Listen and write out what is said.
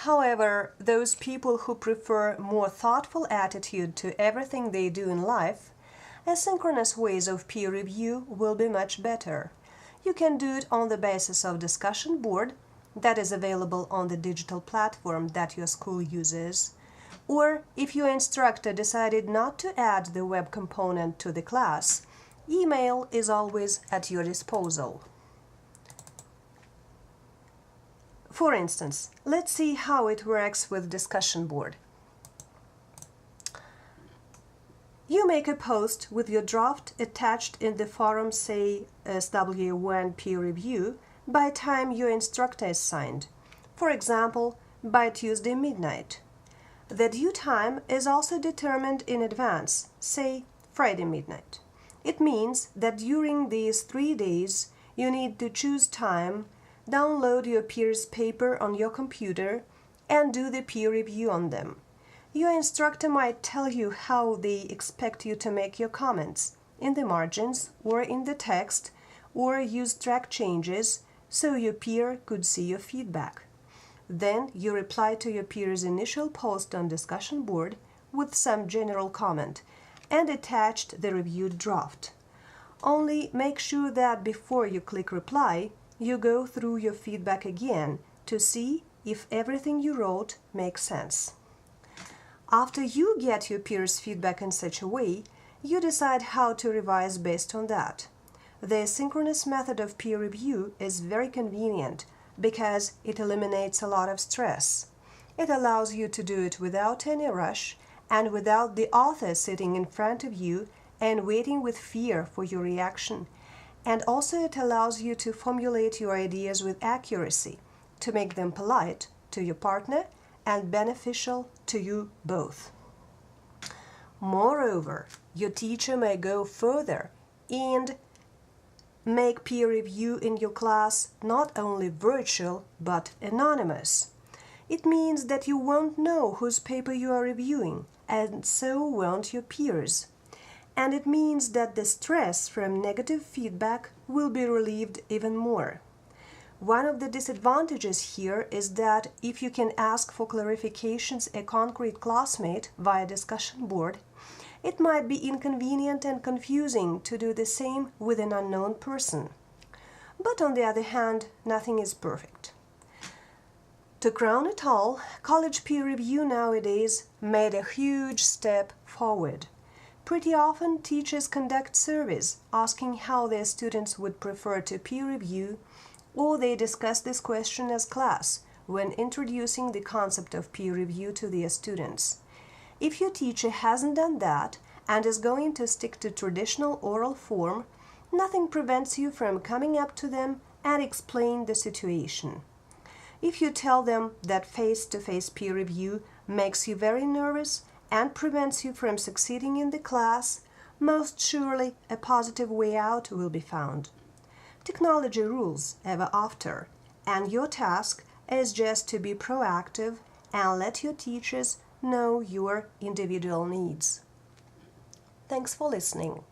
However, those people who prefer more thoughtful attitude to everything they do in life, asynchronous ways of peer review will be much better. You can do it on the basis of discussion board that is available on the digital platform that your school uses, or if your instructor decided not to add the web component to the class, email is always at your disposal. For instance, let's see how it works with discussion board. You make a post with your draft attached in the forum, say SW1 peer review, by time your instructor is signed, for example, by Tuesday midnight. The due time is also determined in advance, say Friday midnight. It means that during these 3 days you need to choose time, download your peers' paper on your computer, and do the peer review on them. Your instructor might tell you how they expect you to make your comments, in the margins or in the text, or use track changes so your peer could see your feedback. Then you reply to your peer's initial post on discussion board with some general comment and attached the reviewed draft. Only make sure that before you click reply, you go through your feedback again to see if everything you wrote makes sense. After you get your peers' feedback in such a way, you decide how to revise based on that. The asynchronous method of peer review is very convenient because it eliminates a lot of stress. It allows you to do it without any rush and without the author sitting in front of you and waiting with fear for your reaction. And also it allows you to formulate your ideas with accuracy, to make them polite to your partner and beneficial to you both. Moreover, your teacher may go further and make peer review in your class not only virtual but anonymous. It means that you won't know whose paper you are reviewing, and so won't your peers. And it means that the stress from negative feedback will be relieved even more. One of the disadvantages here is that if you can ask for clarifications a concrete classmate via discussion board, it might be inconvenient and confusing to do the same with an unknown person. But on the other hand, nothing is perfect. To crown it all, college peer review nowadays made a huge step forward. Pretty often, teachers conduct surveys asking how their students would prefer to peer review, or they discuss this question as class when introducing the concept of peer review to their students. If your teacher hasn't done that and is going to stick to traditional oral form, nothing prevents you from coming up to them and explain the situation. If you tell them that face-to-face peer review makes you very nervous and prevents you from succeeding in the class, most surely a positive way out will be found. Technology rules ever after, and your task is just to be proactive and let your teachers know your individual needs. Thanks for listening.